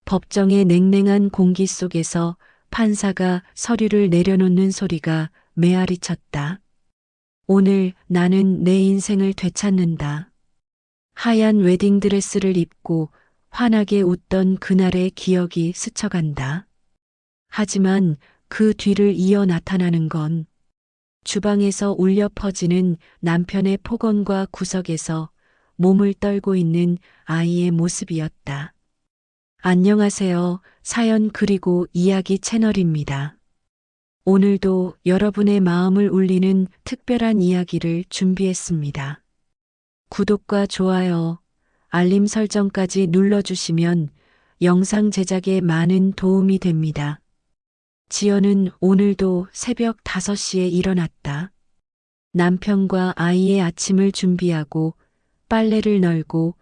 법정의 냉랭한 공기 속에서 판사가 서류를 내려놓는 소리가 메아리쳤다. 오늘 나는 내 인생을 되찾는다. 하얀 웨딩드레스를 입고 환하게 웃던 그날의 기억이 스쳐간다. 하지만 그 뒤를 이어 나타나는 건 주방에서 울려 퍼지는 남편의 폭언과 구석에서 몸을 떨고 있는 아이의 모습이었다. 안녕하세요. 사연 그리고 이야기 채널입니다. 오늘도 여러분의 마음을 울리는 특별한 이야기를 준비했습니다. 구독과 좋아요, 알림 설정까지 눌러주시면 영상 제작에 많은 도움이 됩니다. 지연은 오늘도 새벽 5시에 일어났다. 남편과 아이의 아침을 준비하고 빨래를 널고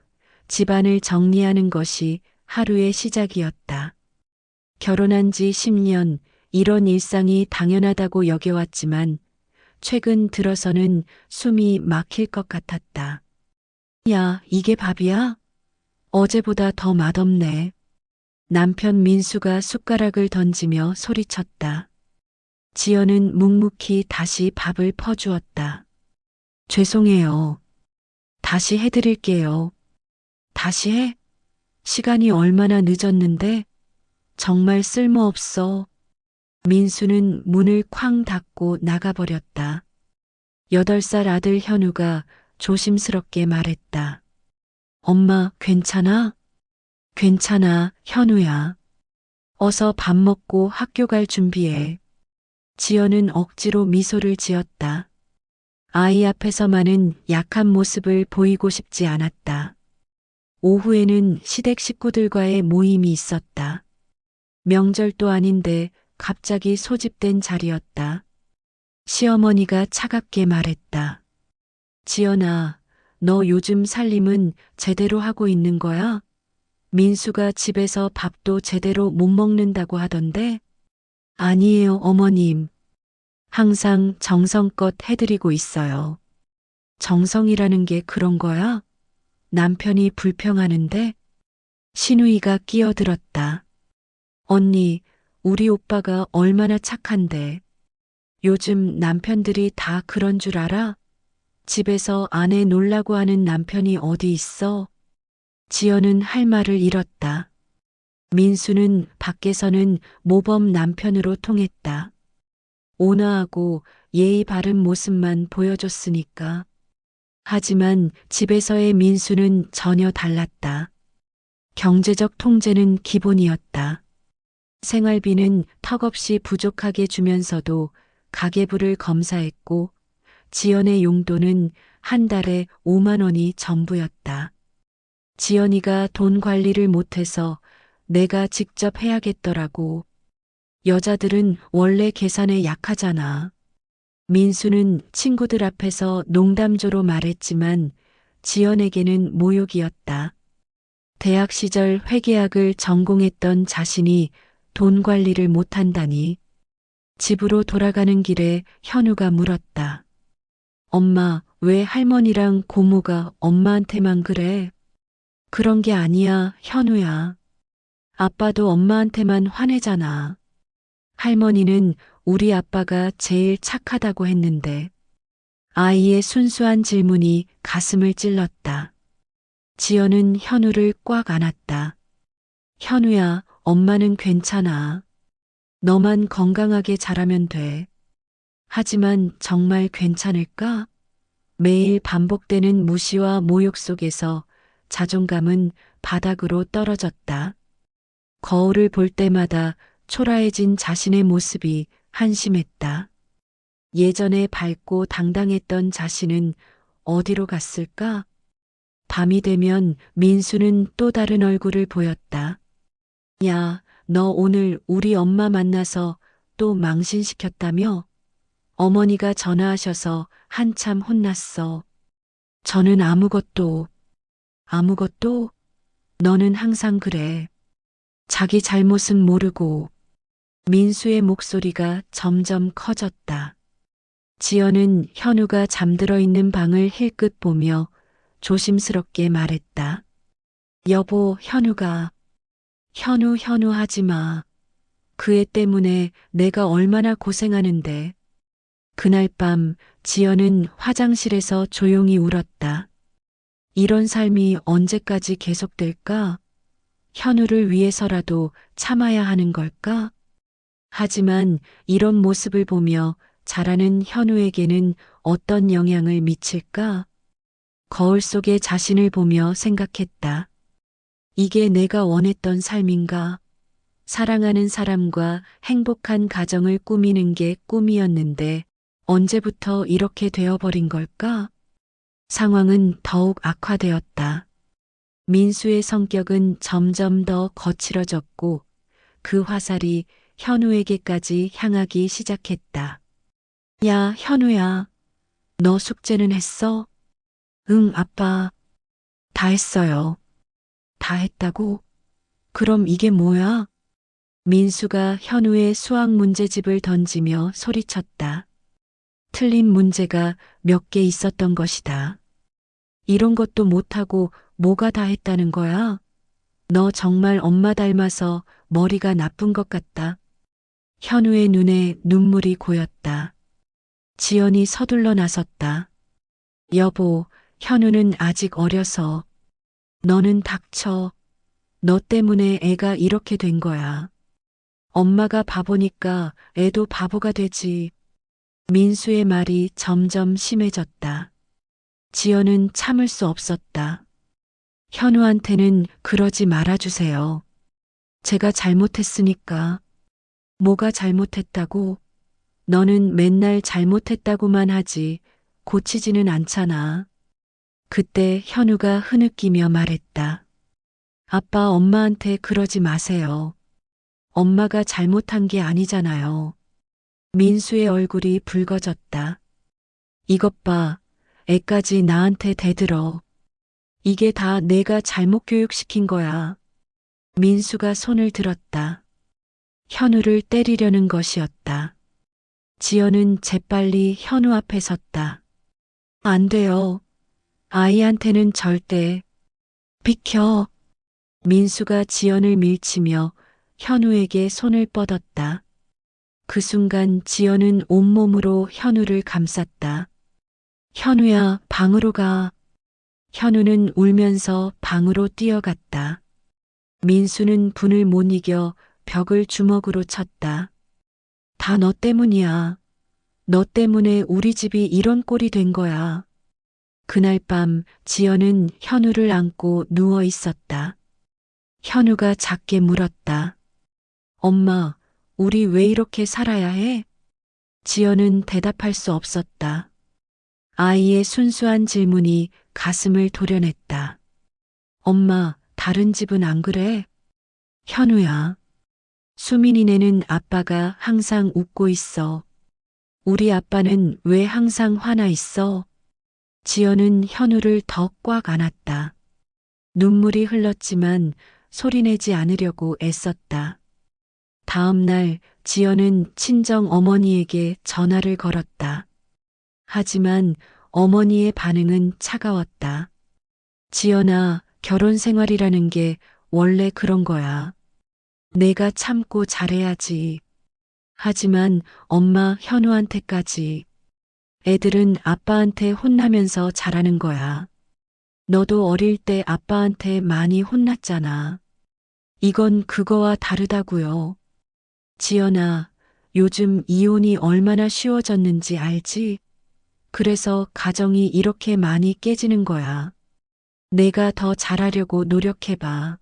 집안을 정리하는 것이 하루의 시작이었다. 결혼한 지 10년, 이런 일상이 당연하다고 여겨왔지만 최근 들어서는 숨이 막힐 것 같았다. 야, 이게 밥이야? 어제보다 더 맛없네. 남편 민수가 숟가락을 던지며 소리쳤다. 지연은 묵묵히 다시 밥을 퍼주었다. 죄송해요. 다시 해드릴게요. 다시 해? 시간이 얼마나 늦었는데? 정말 쓸모없어. 민수는 문을 쾅 닫고 나가버렸다. 8살 아들 현우가 조심스럽게 말했다. 엄마, 괜찮아? 괜찮아, 현우야. 어서 밥 먹고 학교 갈 준비해. 지연은 억지로 미소를 지었다. 아이 앞에서만은 약한 모습을 보이고 싶지 않았다. 오후에는 시댁 식구들과의 모임이 있었다. 명절도 아닌데 갑자기 소집된 자리였다. 시어머니가 차갑게 말했다. 지연아, 너 요즘 살림은 제대로 하고 있는 거야? 민수가 집에서 밥도 제대로 못 먹는다고 하던데? 아니에요, 어머님. 항상 정성껏 해드리고 있어요. 정성이라는 게 그런 거야? 남편이 불평하는데? 신우이가 끼어들었다. 언니, 우리 오빠가 얼마나 착한데. 요즘 남편들이 다 그런 줄 알아? 집에서 아내 놀라고 하는 남편이 어디 있어? 지연은 할 말을 잃었다. 민수는 밖에서는 모범 남편으로 통했다. 온화하고 예의 바른 모습만 보여줬으니까. 하지만 집에서의 민수는 전혀 달랐다. 경제적 통제는 기본이었다. 생활비는 턱없이 부족하게 주면서도 가계부를 검사했고 지연의 용돈은 한 달에 5만 원이 전부였다. 지연이가 돈 관리를 못해서 내가 직접 해야겠더라고. 여자들은 원래 계산에 약하잖아. 민수는 친구들 앞에서 농담조로 말했지만 지연에게는 모욕이었다. 대학 시절 회계학을 전공했던 자신이 돈 관리를 못한다니. 집으로 돌아가는 길에 현우가 물었다. 엄마, 왜 할머니랑 고모가 엄마한테만 그래? 그런 게 아니야, 현우야. 아빠도 엄마한테만 화내잖아. 할머니는 우리 아빠가 제일 착하다고 했는데. 아이의 순수한 질문이 가슴을 찔렀다. 지연은 현우를 꽉 안았다. 현우야, 엄마는 괜찮아. 너만 건강하게 자라면 돼. 하지만 정말 괜찮을까? 매일 반복되는 무시와 모욕 속에서 자존감은 바닥으로 떨어졌다. 거울을 볼 때마다 초라해진 자신의 모습이 한심했다. 예전에 밝고 당당했던 자신은 어디로 갔을까? 밤이 되면 민수는 또 다른 얼굴을 보였다. 야, 너 오늘 우리 엄마 만나서 또 망신시켰다며? 어머니가 전화하셔서 한참 혼났어. 저는 아무것도, 너는 항상 그래. 자기 잘못은 모르고. 민수의 목소리가 점점 커졌다. 지연은 현우가 잠들어 있는 방을 힐끗 보며 조심스럽게 말했다. 여보, 현우가. 현우, 현우 하지 마. 그 애 때문에 내가 얼마나 고생하는데. 그날 밤 지연은 화장실에서 조용히 울었다. 이런 삶이 언제까지 계속될까? 현우를 위해서라도 참아야 하는 걸까? 하지만 이런 모습을 보며 자라는 현우에게는 어떤 영향을 미칠까? 거울 속의 자신을 보며 생각했다. 이게 내가 원했던 삶인가? 사랑하는 사람과 행복한 가정을 꾸미는 게 꿈이었는데 언제부터 이렇게 되어버린 걸까? 상황은 더욱 악화되었다. 민수의 성격은 점점 더 거칠어졌고 그 화살이 현우에게까지 향하기 시작했다. 야, 현우야. 너 숙제는 했어? 응, 아빠. 다 했어요. 다 했다고? 그럼 이게 뭐야? 민수가 현우의 수학 문제집을 던지며 소리쳤다. 틀린 문제가 몇 개 있었던 것이다. 이런 것도 못하고 뭐가 다 했다는 거야? 너 정말 엄마 닮아서 머리가 나쁜 것 같다. 현우의 눈에 눈물이 고였다. 지연이 서둘러 나섰다. 여보, 현우는 아직 어려서. 너는 닥쳐. 너 때문에 애가 이렇게 된 거야. 엄마가 바보니까 애도 바보가 되지. 민수의 말이 점점 심해졌다. 지연은 참을 수 없었다. 현우한테는 그러지 말아주세요. 제가 잘못했으니까. 뭐가 잘못했다고? 너는 맨날 잘못했다고만 하지 고치지는 않잖아. 그때 현우가 흐느끼며 말했다. 아빠, 엄마한테 그러지 마세요. 엄마가 잘못한 게 아니잖아요. 민수의 얼굴이 붉어졌다. 이것 봐, 애까지 나한테 대들어. 이게 다 내가 잘못 교육시킨 거야. 민수가 손을 들었다. 현우를 때리려는 것이었다. 지연은 재빨리 현우 앞에 섰다. 안 돼요. 아이한테는 절대. 비켜. 민수가 지연을 밀치며 현우에게 손을 뻗었다. 그 순간 지연은 온몸으로 현우를 감쌌다. 현우야, 방으로 가. 현우는 울면서 방으로 뛰어갔다. 민수는 분을 못 이겨 벽을 주먹으로 쳤다. 다 너 때문이야. 너 때문에 우리 집이 이런 꼴이 된 거야. 그날 밤 지연은 현우를 안고 누워 있었다. 현우가 작게 물었다. 엄마, 우리 왜 이렇게 살아야 해? 지연은 대답할 수 없었다. 아이의 순수한 질문이 가슴을 도려냈다. 엄마, 다른 집은 안 그래? 현우야. 수민이네는 아빠가 항상 웃고 있어. 우리 아빠는 왜 항상 화나 있어? 지연은 현우를 더 꽉 안았다. 눈물이 흘렀지만 소리내지 않으려고 애썼다. 다음 날 지연은 친정 어머니에게 전화를 걸었다. 하지만 어머니의 반응은 차가웠다. 지연아, 결혼 생활이라는 게 원래 그런 거야. 내가 참고 잘해야지. 하지만 엄마 현우한테까지. 애들은 아빠한테 혼나면서 자라는 거야. 너도 어릴 때 아빠한테 많이 혼났잖아. 이건 그거와 다르다고요. 지연아, 요즘 이혼이 얼마나 쉬워졌는지 알지? 그래서 가정이 이렇게 많이 깨지는 거야. 내가 더 잘하려고 노력해봐.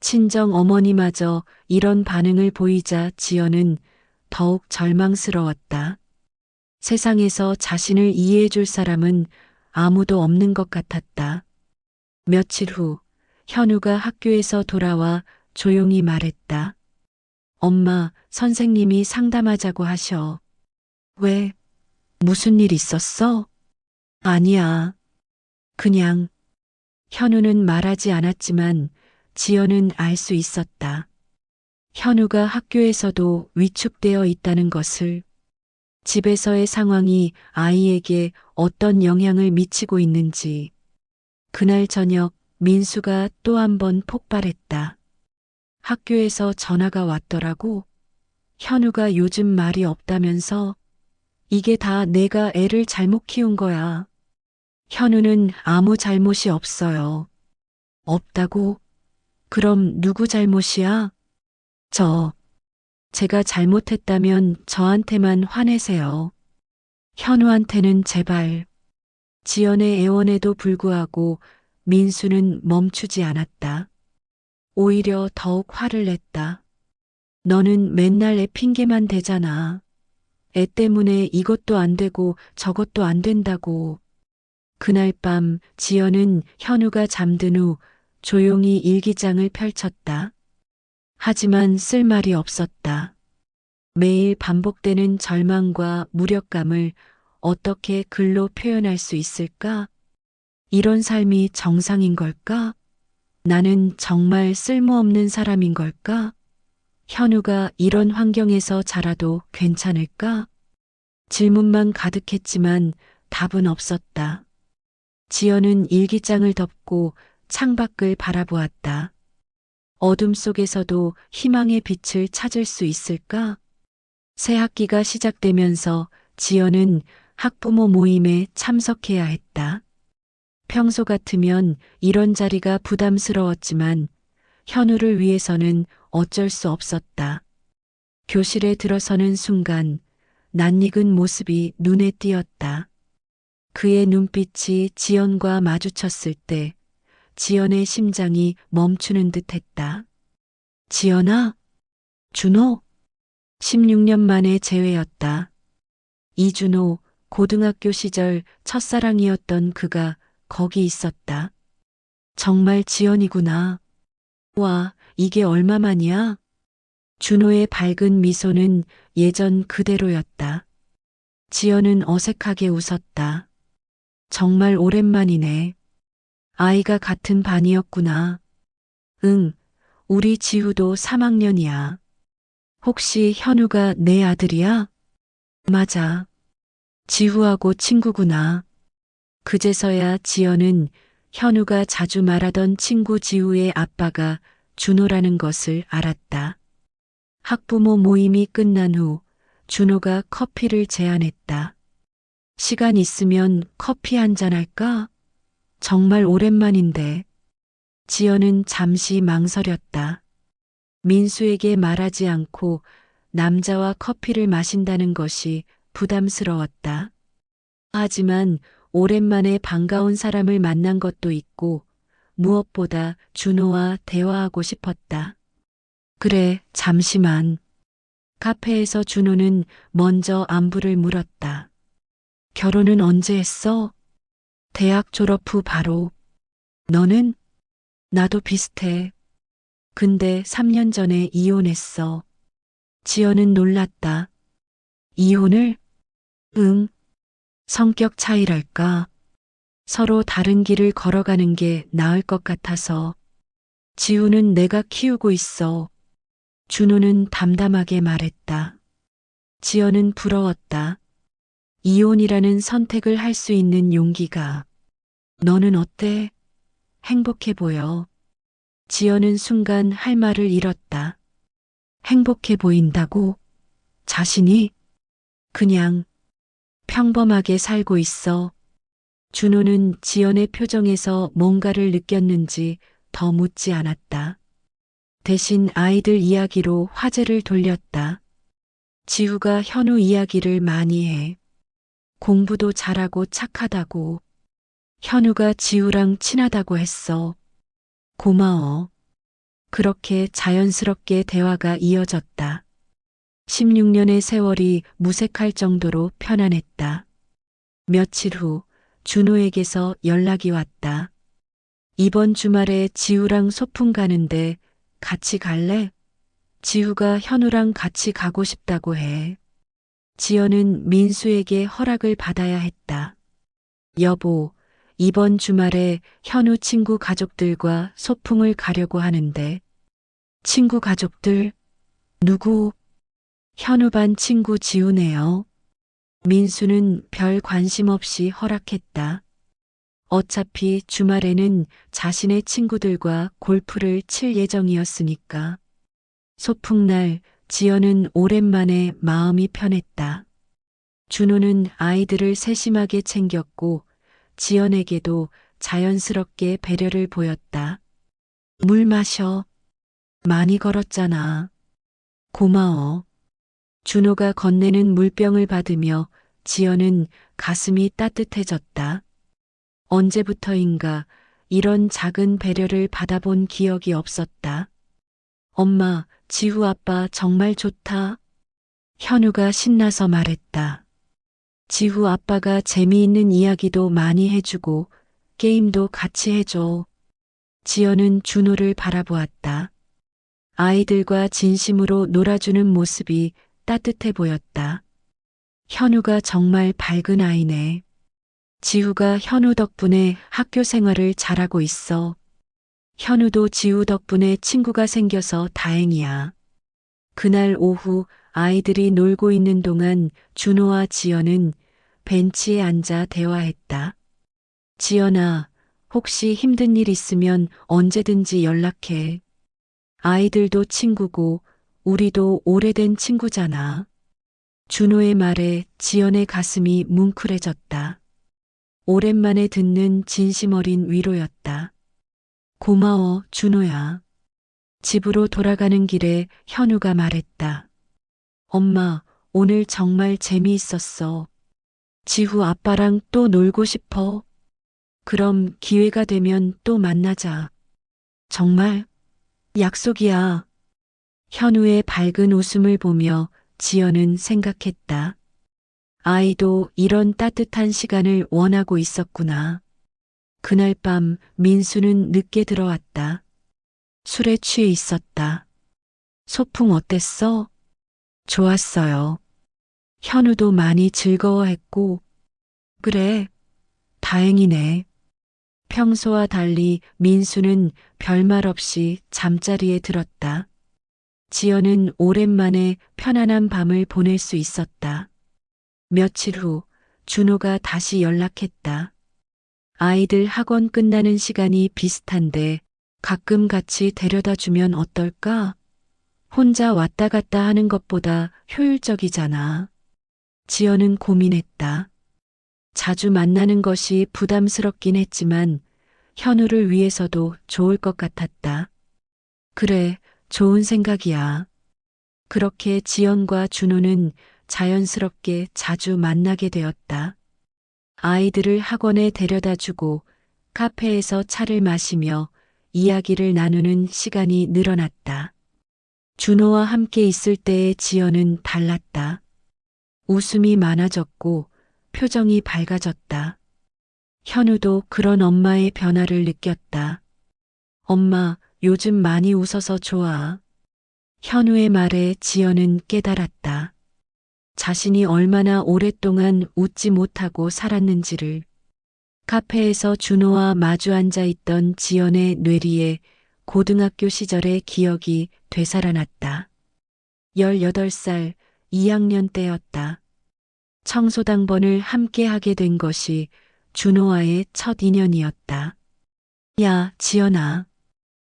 친정 어머니마저 이런 반응을 보이자 지연은 더욱 절망스러웠다. 세상에서 자신을 이해해줄 사람은 아무도 없는 것 같았다. 며칠 후 현우가 학교에서 돌아와 조용히 말했다. 엄마, 선생님이 상담하자고 하셔. 왜? 무슨 일 있었어? 아니야. 그냥. 현우는 말하지 않았지만 지연은 알 수 있었다. 현우가 학교에서도 위축되어 있다는 것을. 집에서의 상황이 아이에게 어떤 영향을 미치고 있는지. 그날 저녁 민수가 또 한 번 폭발했다. 학교에서 전화가 왔더라고. 현우가 요즘 말이 없다면서. 이게 다 내가 애를 잘못 키운 거야. 현우는 아무 잘못이 없어요. 없다고? 그럼 누구 잘못이야? 저. 제가 잘못했다면 저한테만 화내세요. 현우한테는 제발. 지연의 애원에도 불구하고 민수는 멈추지 않았다. 오히려 더욱 화를 냈다. 너는 맨날 애 핑계만 대잖아. 애 때문에 이것도 안 되고 저것도 안 된다고. 그날 밤 지연은 현우가 잠든 후 조용히 일기장을 펼쳤다. 하지만 쓸 말이 없었다. 매일 반복되는 절망과 무력감을 어떻게 글로 표현할 수 있을까? 이런 삶이 정상인 걸까? 나는 정말 쓸모없는 사람인 걸까? 현우가 이런 환경에서 자라도 괜찮을까? 질문만 가득했지만 답은 없었다. 지연은 일기장을 덮고 창밖을 바라보았다. 어둠 속에서도 희망의 빛을 찾을 수 있을까? 새 학기가 시작되면서 지연은 학부모 모임에 참석해야 했다. 평소 같으면 이런 자리가 부담스러웠지만 현우를 위해서는 어쩔 수 없었다. 교실에 들어서는 순간 낯익은 모습이 눈에 띄었다. 그의 눈빛이 지연과 마주쳤을 때 지연의 심장이 멈추는 듯 했다. 지연아? 준호? 16년 만에 재회였다. 이준호, 고등학교 시절 첫사랑이었던 그가 거기 있었다. 정말 지연이구나. 와, 이게 얼마만이야? 준호의 밝은 미소는 예전 그대로였다. 지연은 어색하게 웃었다. 정말 오랜만이네. 아이가 같은 반이었구나. 응, 우리 지우도 3학년이야. 혹시 현우가 내 아들이야? 맞아. 지우하고 친구구나. 그제서야 지연은 현우가 자주 말하던 친구 지우의 아빠가 준호라는 것을 알았다. 학부모 모임이 끝난 후 준호가 커피를 제안했다. 시간 있으면 커피 한잔 할까? 정말 오랜만인데. 지연은 잠시 망설였다. 민수에게 말하지 않고 남자와 커피를 마신다는 것이 부담스러웠다. 하지만 오랜만에 반가운 사람을 만난 것도 있고 무엇보다 준호와 대화하고 싶었다. 그래, 잠시만. 카페에서 준호는 먼저 안부를 물었다. 결혼은 언제 했어? 대학 졸업 후 바로. 너는? 나도 비슷해. 근데 3년 전에 이혼했어. 지연은 놀랐다. 이혼을? 응. 성격 차이랄까. 서로 다른 길을 걸어가는 게 나을 것 같아서. 지우는 내가 키우고 있어. 준호는 담담하게 말했다. 지연은 부러웠다. 이혼이라는 선택을 할 수 있는 용기가. 너는 어때? 행복해 보여. 지연은 순간 할 말을 잃었다. 행복해 보인다고? 자신이? 그냥 평범하게 살고 있어. 준호는 지연의 표정에서 뭔가를 느꼈는지 더 묻지 않았다. 대신 아이들 이야기로 화제를 돌렸다. 지우가 현우 이야기를 많이 해. 공부도 잘하고 착하다고. 현우가 지우랑 친하다고 했어. 고마워. 그렇게 자연스럽게 대화가 이어졌다. 16년의 세월이 무색할 정도로 편안했다. 며칠 후 준호에게서 연락이 왔다. 이번 주말에 지우랑 소풍 가는데 같이 갈래? 지우가 현우랑 같이 가고 싶다고 해. 지연은 민수에게 허락을 받아야 했다. 여보, 이번 주말에 현우 친구 가족들과 소풍을 가려고 하는데. 친구 가족들? 누구? 현우 반 친구 지우네요. 민수는 별 관심 없이 허락했다. 어차피 주말에는 자신의 친구들과 골프를 칠 예정이었으니까. 소풍날 지연은 오랜만에 마음이 편했다. 준호는 아이들을 세심하게 챙겼고 지연에게도 자연스럽게 배려를 보였다. 물 마셔. 많이 걸었잖아. 고마워. 준호가 건네는 물병을 받으며 지연은 가슴이 따뜻해졌다. 언제부터인가 이런 작은 배려를 받아본 기억이 없었다. 엄마, 지후 아빠 정말 좋다. 현우가 신나서 말했다. 지후 아빠가 재미있는 이야기도 많이 해주고 게임도 같이 해줘. 지연은 준호를 바라보았다. 아이들과 진심으로 놀아주는 모습이 따뜻해 보였다. 현우가 정말 밝은 아이네. 지우가 현우 덕분에 학교 생활을 잘하고 있어. 현우도 지우 덕분에 친구가 생겨서 다행이야. 그날 오후 아이들이 놀고 있는 동안 준호와 지연은 벤치에 앉아 대화했다. 지연아, 혹시 힘든 일 있으면 언제든지 연락해. 아이들도 친구고 우리도 오래된 친구잖아. 준호의 말에 지연의 가슴이 뭉클해졌다. 오랜만에 듣는 진심 어린 위로였다. 고마워, 준호야. 집으로 돌아가는 길에 현우가 말했다. 엄마, 오늘 정말 재미있었어. 지후 아빠랑 또 놀고 싶어. 그럼 기회가 되면 또 만나자. 정말? 약속이야. 현우의 밝은 웃음을 보며 지연은 생각했다. 아이도 이런 따뜻한 시간을 원하고 있었구나. 그날 밤 민수는 늦게 들어왔다. 술에 취해 있었다. 소풍 어땠어? 좋았어요. 현우도 많이 즐거워했고, 그래, 다행이네. 평소와 달리 민수는 별말 없이 잠자리에 들었다. 지연은 오랜만에 편안한 밤을 보낼 수 있었다. 며칠 후 준호가 다시 연락했다. 아이들 학원 끝나는 시간이 비슷한데 가끔 같이 데려다 주면 어떨까? 혼자 왔다 갔다 하는 것보다 효율적이잖아. 지연은 고민했다. 자주 만나는 것이 부담스럽긴 했지만 현우를 위해서도 좋을 것 같았다. 그래, 좋은 생각이야. 그렇게 지연과 준호는 자연스럽게 자주 만나게 되었다. 아이들을 학원에 데려다 주고 카페에서 차를 마시며 이야기를 나누는 시간이 늘어났다. 준호와 함께 있을 때의 지연은 달랐다. 웃음이 많아졌고 표정이 밝아졌다. 현우도 그런 엄마의 변화를 느꼈다. 엄마, 요즘 많이 웃어서 좋아. 현우의 말에 지연은 깨달았다. 자신이 얼마나 오랫동안 웃지 못하고 살았는지를. 카페에서 준호와 마주 앉아 있던 지연의 뇌리에 고등학교 시절의 기억이 되살아났다. 18살 2학년 때였다. 청소당번을 함께 하게 된 것이 준호와의 첫 인연이었다. 야, 지연아.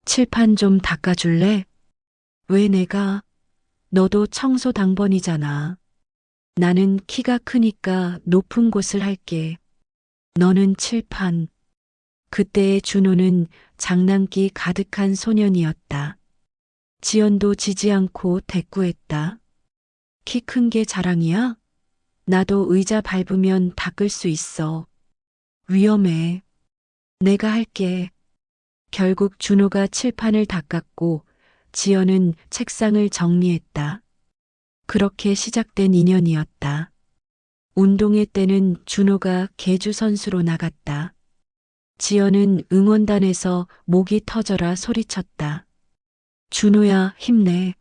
칠판 좀 닦아줄래? 왜 내가? 너도 청소당번이잖아. 나는 키가 크니까 높은 곳을 할게. 너는 칠판. 그때의 준호는 장난기 가득한 소년이었다. 지연도 지지 않고 대꾸했다. 키 큰 게 자랑이야? 나도 의자 밟으면 닦을 수 있어. 위험해. 내가 할게. 결국 준호가 칠판을 닦았고 지연은 책상을 정리했다. 그렇게 시작된 인연이었다. 운동회 때는 준호가 계주 선수로 나갔다. 지연은 응원단에서 목이 터져라 소리쳤다. 준호야, 힘내.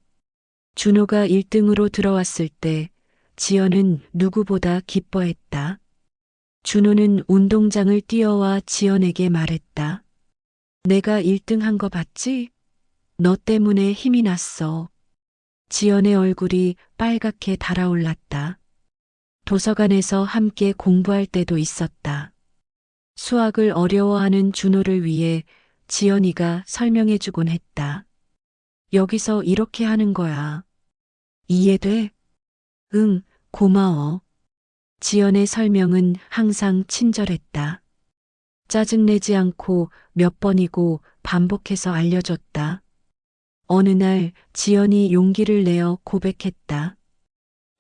준호가 1등으로 들어왔을 때 지연은 누구보다 기뻐했다. 준호는 운동장을 뛰어와 지연에게 말했다. 내가 1등 한 거 봤지? 너 때문에 힘이 났어. 지연의 얼굴이 빨갛게 달아올랐다. 도서관에서 함께 공부할 때도 있었다. 수학을 어려워하는 준호를 위해 지연이가 설명해주곤 했다. 여기서 이렇게 하는 거야. 이해돼? 응, 고마워. 지연의 설명은 항상 친절했다. 짜증내지 않고 몇 번이고 반복해서 알려줬다. 어느 날 지연이 용기를 내어 고백했다.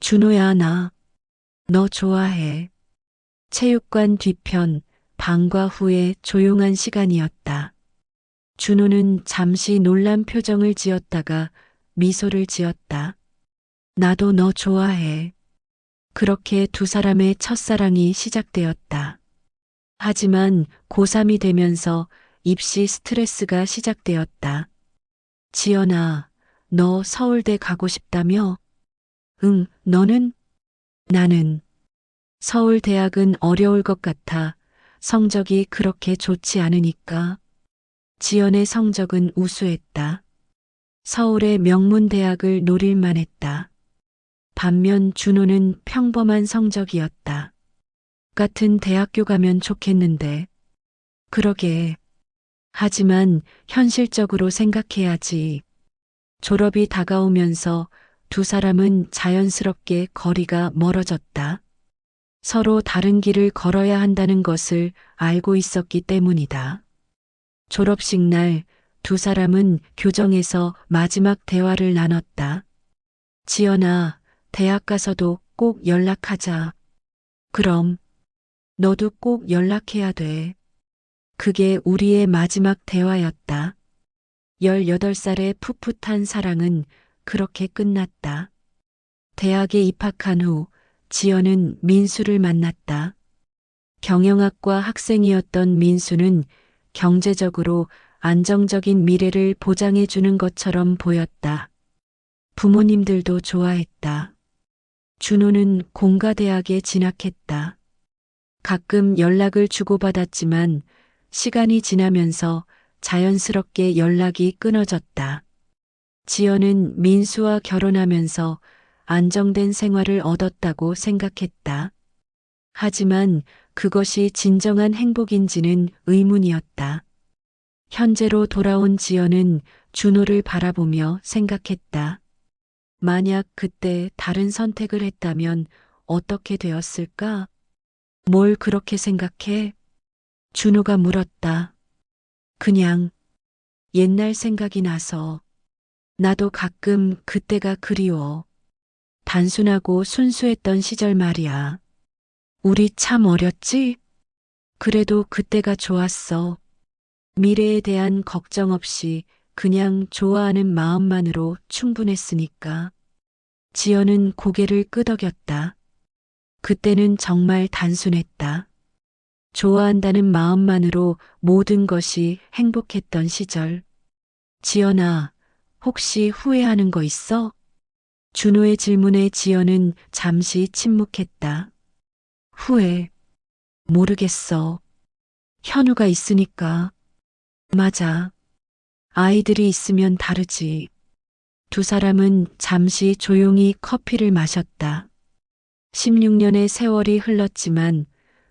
준호야, 너 좋아해. 체육관 뒤편, 방과 후의 조용한 시간이었다. 준호는 잠시 놀란 표정을 지었다가 미소를 지었다. 나도 너 좋아해. 그렇게 두 사람의 첫사랑이 시작되었다. 하지만 고3이 되면서 입시 스트레스가 시작되었다. 지연아, 너 서울대 가고 싶다며? 응, 너는? 나는. 서울대학은 어려울 것 같아. 성적이 그렇게 좋지 않으니까. 지연의 성적은 우수했다. 서울의 명문대학을 노릴 만했다. 반면 준호는 평범한 성적이었다. 같은 대학교 가면 좋겠는데. 그러게. 하지만 현실적으로 생각해야지. 졸업이 다가오면서 두 사람은 자연스럽게 거리가 멀어졌다. 서로 다른 길을 걸어야 한다는 것을 알고 있었기 때문이다. 졸업식 날 두 사람은 교정에서 마지막 대화를 나눴다. 지연아, 대학 가서도 꼭 연락하자. 그럼, 너도 꼭 연락해야 돼. 그게 우리의 마지막 대화였다. 18살의 풋풋한 사랑은 그렇게 끝났다. 대학에 입학한 후 지연은 민수를 만났다. 경영학과 학생이었던 민수는 경제적으로 안정적인 미래를 보장해 주는 것처럼 보였다. 부모님들도 좋아했다. 준호는 공가대학에 진학했다. 가끔 연락을 주고받았지만 시간이 지나면서 자연스럽게 연락이 끊어졌다. 지연은 민수와 결혼하면서 안정된 생활을 얻었다고 생각했다. 하지만 그것이 진정한 행복인지는 의문이었다. 현재로 돌아온 지연은 준호를 바라보며 생각했다. 만약 그때 다른 선택을 했다면 어떻게 되었을까? 뭘 그렇게 생각해? 준호가 물었다. 그냥 옛날 생각이 나서. 나도 가끔 그때가 그리워. 단순하고 순수했던 시절 말이야. 우리 참 어렸지? 그래도 그때가 좋았어. 미래에 대한 걱정 없이 그냥 좋아하는 마음만으로 충분했으니까. 지연은 고개를 끄덕였다. 그때는 정말 단순했다. 좋아한다는 마음만으로 모든 것이 행복했던 시절. 지연아, 혹시 후회하는 거 있어? 준호의 질문에 지연은 잠시 침묵했다. 후회, 모르겠어. 현우가 있으니까. 맞아. 아이들이 있으면 다르지. 두 사람은 잠시 조용히 커피를 마셨다. 16년의 세월이 흘렀지만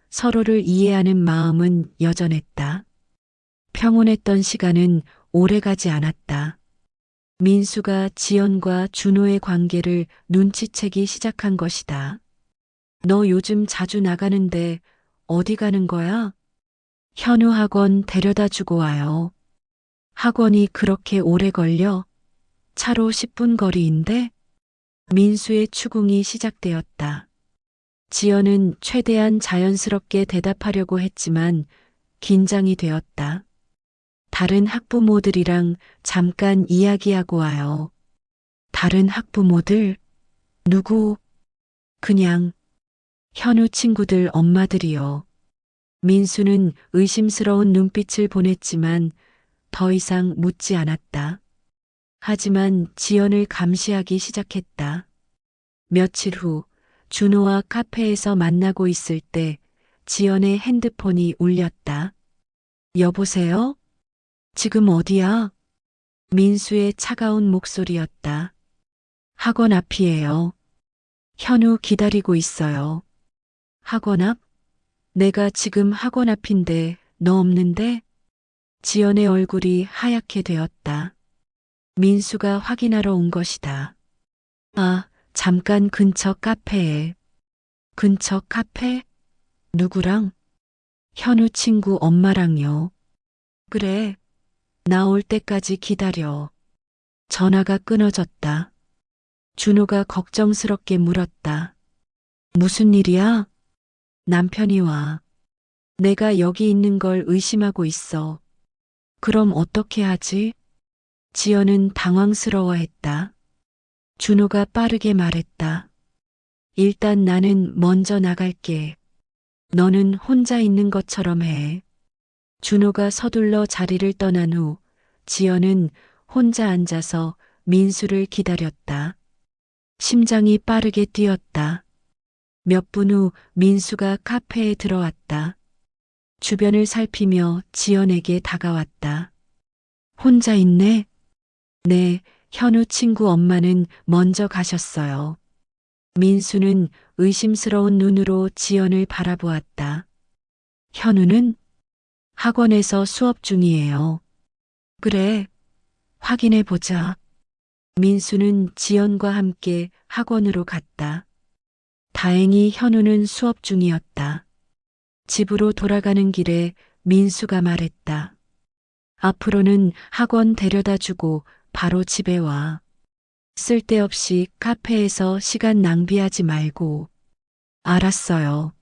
서로를 이해하는 마음은 여전했다. 평온했던 시간은 오래가지 않았다. 민수가 지연과 준호의 관계를 눈치채기 시작한 것이다. 너 요즘 자주 나가는데 어디 가는 거야? 현우 학원 데려다 주고 와요. 학원이 그렇게 오래 걸려? 차로 10분 거리인데? 민수의 추궁이 시작되었다. 지연은 최대한 자연스럽게 대답하려고 했지만 긴장이 되었다. 다른 학부모들이랑 잠깐 이야기하고 와요. 다른 학부모들? 누구? 그냥 현우 친구들 엄마들이요. 민수는 의심스러운 눈빛을 보냈지만 더 이상 묻지 않았다. 하지만 지연을 감시하기 시작했다. 며칠 후 준호와 카페에서 만나고 있을 때 지연의 핸드폰이 울렸다. 여보세요? 지금 어디야? 민수의 차가운 목소리였다. 학원 앞이에요. 현우 기다리고 있어요. 학원 앞? 내가 지금 학원 앞인데 너 없는데? 지연의 얼굴이 하얗게 되었다. 민수가 확인하러 온 것이다. 아, 잠깐 근처 카페에. 근처 카페? 누구랑? 현우 친구 엄마랑요. 그래, 나 올 때까지 기다려. 전화가 끊어졌다. 준호가 걱정스럽게 물었다. 무슨 일이야? 남편이 와. 내가 여기 있는 걸 의심하고 있어. 그럼 어떻게 하지? 지연은 당황스러워했다. 준호가 빠르게 말했다. 일단 나는 먼저 나갈게. 너는 혼자 있는 것처럼 해. 준호가 서둘러 자리를 떠난 후 지연은 혼자 앉아서 민수를 기다렸다. 심장이 빠르게 뛰었다. 몇 분 후 민수가 카페에 들어왔다. 주변을 살피며 지연에게 다가왔다. 혼자 있네? 네, 현우 친구 엄마는 먼저 가셨어요. 민수는 의심스러운 눈으로 지연을 바라보았다. 현우는 학원에서 수업 중이에요. 그래, 확인해 보자. 민수는 지연과 함께 학원으로 갔다. 다행히 현우는 수업 중이었다. 집으로 돌아가는 길에 민수가 말했다. 앞으로는 학원 데려다 주고 바로 집에 와. 쓸데없이 카페에서 시간 낭비하지 말고. 알았어요.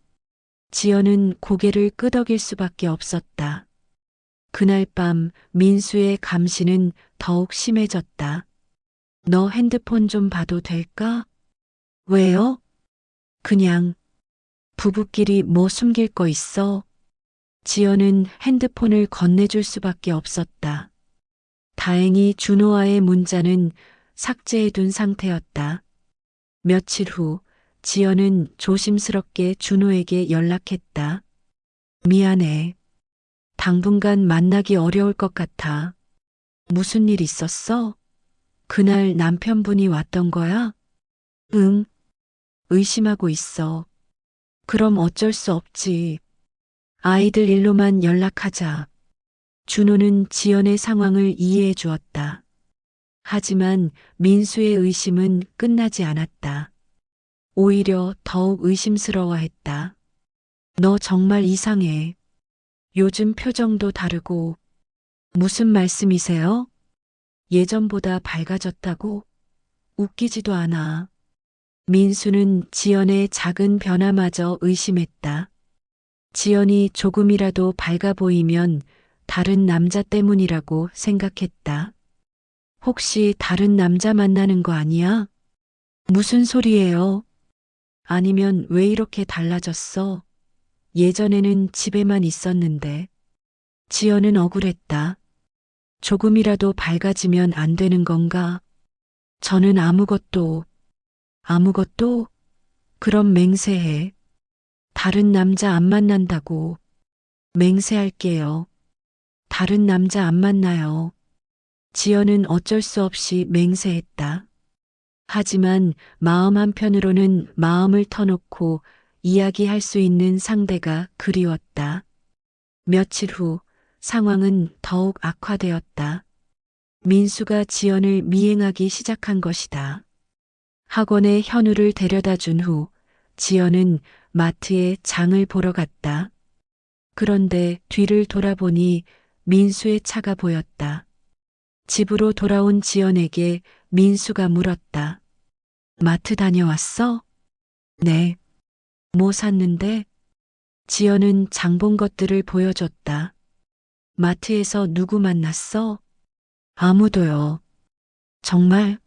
지연은 고개를 끄덕일 수밖에 없었다. 그날 밤 민수의 감시는 더욱 심해졌다. 너 핸드폰 좀 봐도 될까? 왜요? 그냥 부부끼리 뭐 숨길 거 있어? 지연은 핸드폰을 건네줄 수밖에 없었다. 다행히 준호와의 문자는 삭제해둔 상태였다. 며칠 후 지연은 조심스럽게 준호에게 연락했다. 미안해. 당분간 만나기 어려울 것 같아. 무슨 일 있었어? 그날 남편분이 왔던 거야? 응, 의심하고 있어. 그럼 어쩔 수 없지. 아이들 일로만 연락하자. 준호는 지연의 상황을 이해해 주었다. 하지만 민수의 의심은 끝나지 않았다. 오히려 더욱 의심스러워했다. 너 정말 이상해. 요즘 표정도 다르고. 무슨 말씀이세요? 예전보다 밝아졌다고? 웃기지도 않아. 민수는 지연의 작은 변화마저 의심했다. 지연이 조금이라도 밝아 보이면 다른 남자 때문이라고 생각했다. 혹시 다른 남자 만나는 거 아니야? 무슨 소리예요? 아니면 왜 이렇게 달라졌어? 예전에는 집에만 있었는데. 지연은 억울했다. 조금이라도 밝아지면 안 되는 건가? 저는 아무것도, 그럼 맹세해. 다른 남자 안 만난다고. 맹세할게요. 다른 남자 안 만나요. 지연은 어쩔 수 없이 맹세했다. 하지만 마음 한편으로는 마음을 터놓고 이야기할 수 있는 상대가 그리웠다. 며칠 후 상황은 더욱 악화되었다. 민수가 지연을 미행하기 시작한 것이다. 학원에 현우를 데려다 준 후 지연은 마트에 장을 보러 갔다. 그런데 뒤를 돌아보니 민수의 차가 보였다. 집으로 돌아온 지연에게 민수가 물었다. 마트 다녀왔어? 네. 뭐 샀는데? 지연은 장본 것들을 보여줬다. 마트에서 누구 만났어? 아무도요. 정말?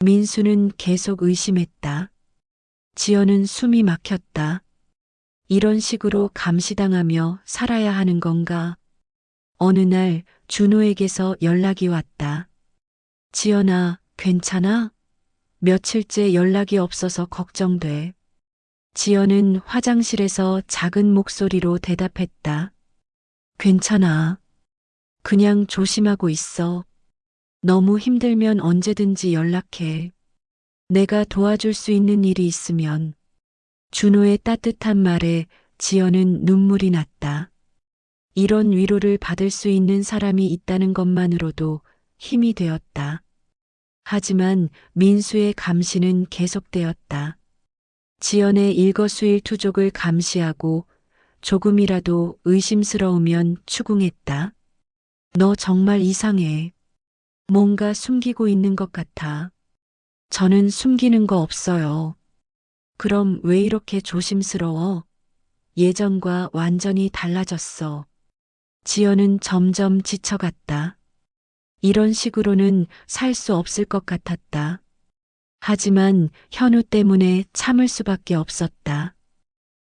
민수는 계속 의심했다. 지연은 숨이 막혔다. 이런 식으로 감시당하며 살아야 하는 건가? 어느 날 준호에게서 연락이 왔다. 지연아, 괜찮아? 며칠째 연락이 없어서 걱정돼. 지연은 화장실에서 작은 목소리로 대답했다. 괜찮아. 그냥 조심하고 있어. 너무 힘들면 언제든지 연락해. 내가 도와줄 수 있는 일이 있으면. 준호의 따뜻한 말에 지연은 눈물이 났다. 이런 위로를 받을 수 있는 사람이 있다는 것만으로도 힘이 되었다. 하지만 민수의 감시는 계속되었다. 지연의 일거수일투족을 감시하고 조금이라도 의심스러우면 추궁했다. 너 정말 이상해. 뭔가 숨기고 있는 것 같아. 저는 숨기는 거 없어요. 그럼 왜 이렇게 조심스러워? 예전과 완전히 달라졌어. 지연은 점점 지쳐갔다. 이런 식으로는 살 수 없을 것 같았다. 하지만 현우 때문에 참을 수밖에 없었다.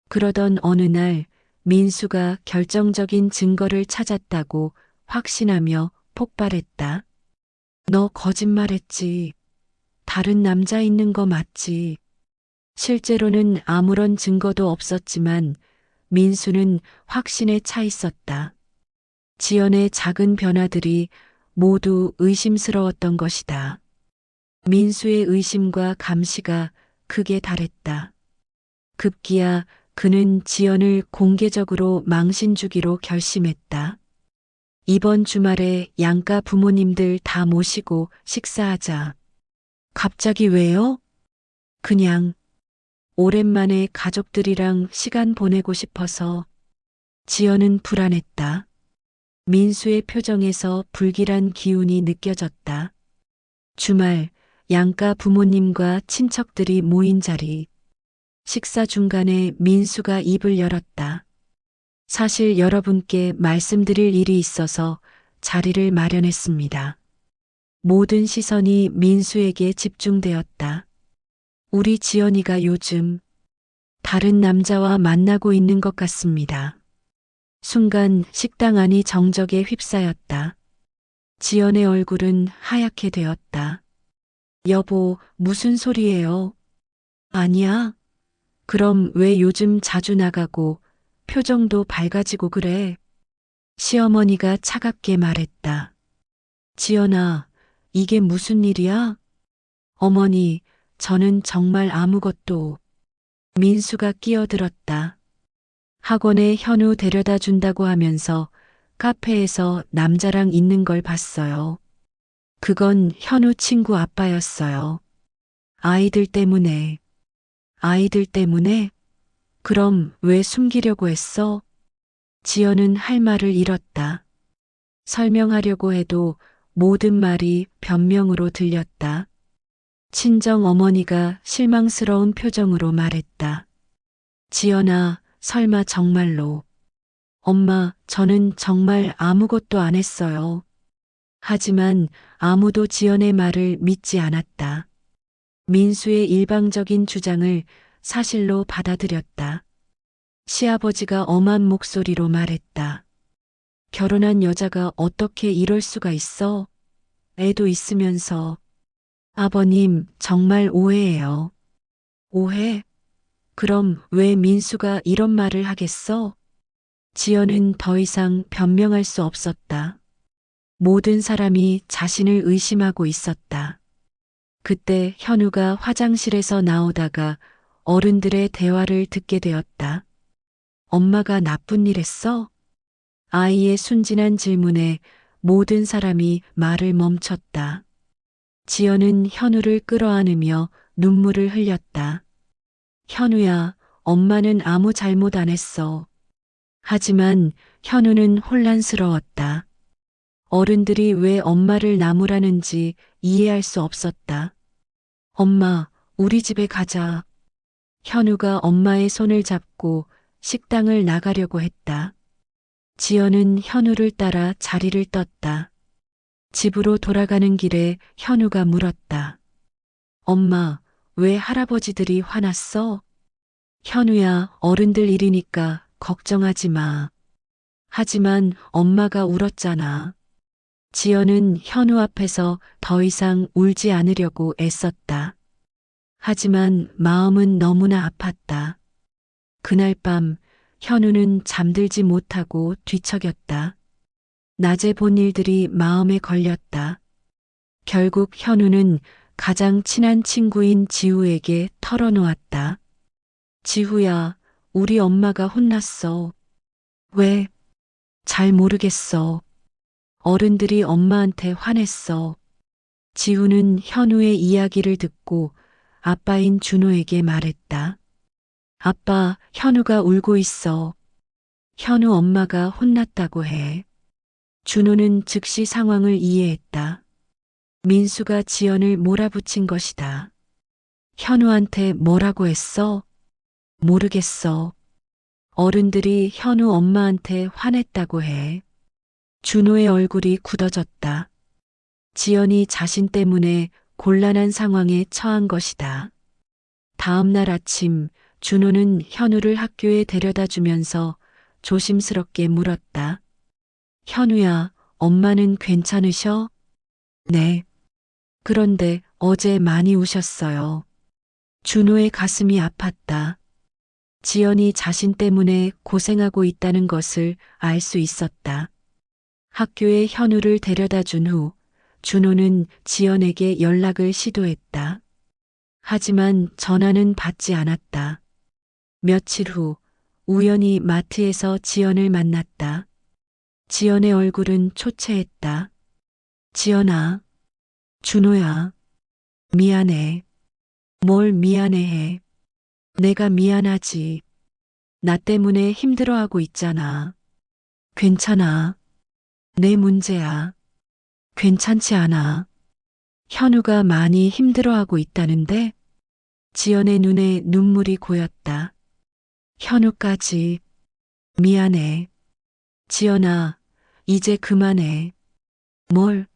그러던 어느 날 민수가 결정적인 증거를 찾았다고 확신하며 폭발했다. 너 거짓말했지. 다른 남자 있는 거 맞지? 실제로는 아무런 증거도 없었지만 민수는 확신에 차 있었다. 지연의 작은 변화들이 모두 의심스러웠던 것이다. 민수의 의심과 감시가 극에 달했다. 급기야 그는 지연을 공개적으로 망신 주기로 결심했다. 이번 주말에 양가 부모님들 다 모시고 식사하자. 갑자기 왜요? 그냥 오랜만에 가족들이랑 시간 보내고 싶어서. 지연은 불안했다. 민수의 표정에서 불길한 기운이 느껴졌다. 주말 양가 부모님과 친척들이 모인 자리. 식사 중간에 민수가 입을 열었다. 사실 여러분께 말씀드릴 일이 있어서 자리를 마련했습니다. 모든 시선이 민수에게 집중되었다. 우리 지연이가 요즘 다른 남자와 만나고 있는 것 같습니다. 순간 식당 안이 정적에 휩싸였다. 지연의 얼굴은 하얗게 되었다. 여보, 무슨 소리예요? 아니야. 그럼 왜 요즘 자주 나가고 표정도 밝아지고 그래? 시어머니가 차갑게 말했다. 지연아, 이게 무슨 일이야? 어머니, 저는 정말 아무것도. 민수가 끼어들었다. 학원에 현우 데려다 준다고 하면서 카페에서 남자랑 있는 걸 봤어요. 그건 현우 친구 아빠였어요. 아이들 때문에. 아이들 때문에? 그럼 왜 숨기려고 했어? 지연은 할 말을 잃었다. 설명하려고 해도 모든 말이 변명으로 들렸다. 친정 어머니가 실망스러운 표정으로 말했다. 지연아, 설마 정말로. 엄마, 저는 정말 아무것도 안 했어요. 하지만 아무도 지연의 말을 믿지 않았다. 민수의 일방적인 주장을 사실로 받아들였다. 시아버지가 엄한 목소리로 말했다. 결혼한 여자가 어떻게 이럴 수가 있어? 애도 있으면서. 아버님, 정말 오해예요. 오해? 그럼 왜 민수가 이런 말을 하겠어? 지연은 더 이상 변명할 수 없었다. 모든 사람이 자신을 의심하고 있었다. 그때 현우가 화장실에서 나오다가 어른들의 대화를 듣게 되었다. 엄마가 나쁜 일 했어? 아이의 순진한 질문에 모든 사람이 말을 멈췄다. 지연은 현우를 끌어안으며 눈물을 흘렸다. 현우야, 엄마는 아무 잘못 안 했어. 하지만 현우는 혼란스러웠다. 어른들이 왜 엄마를 나무라는지 이해할 수 없었다. 엄마, 우리 집에 가자. 현우가 엄마의 손을 잡고 식당을 나가려고 했다. 지연은 현우를 따라 자리를 떴다. 집으로 돌아가는 길에 현우가 물었다. 엄마, 왜 할아버지들이 화났어? 현우야, 어른들 일이니까 걱정하지 마. 하지만 엄마가 울었잖아. 지연은 현우 앞에서 더 이상 울지 않으려고 애썼다. 하지만 마음은 너무나 아팠다. 그날 밤 현우는 잠들지 못하고 뒤척였다. 낮에 본 일들이 마음에 걸렸다. 결국 현우는 가장 친한 친구인 지우에게 털어놓았다. 지우야, 우리 엄마가 혼났어. 왜? 잘 모르겠어. 어른들이 엄마한테 화냈어. 지우는 현우의 이야기를 듣고 아빠인 준호에게 말했다. 아빠, 현우가 울고 있어. 현우 엄마가 혼났다고 해. 준호는 즉시 상황을 이해했다. 민수가 지연을 몰아붙인 것이다. 현우한테 뭐라고 했어? 모르겠어. 어른들이 현우 엄마한테 화냈다고 해. 준호의 얼굴이 굳어졌다. 지연이 자신 때문에 곤란한 상황에 처한 것이다. 다음 날 아침 준호는 현우를 학교에 데려다 주면서 조심스럽게 물었다. 현우야, 엄마는 괜찮으셔? 네. 그런데 어제 많이 우셨어요. 준호의 가슴이 아팠다. 지연이 자신 때문에 고생하고 있다는 것을 알 수 있었다. 학교에 현우를 데려다 준 후 준호는 지연에게 연락을 시도했다. 하지만 전화는 받지 않았다. 며칠 후 우연히 마트에서 지연을 만났다. 지연의 얼굴은 초췌했다. 지연아, 준호야, 미안해. 뭘 미안해해. 내가 미안하지. 나 때문에 힘들어하고 있잖아. 괜찮아. 내 문제야. 괜찮지 않아. 현우가 많이 힘들어하고 있다는데? 지연의 눈에 눈물이 고였다. 현우까지. 미안해. 지연아, 이제 그만해. 뭘?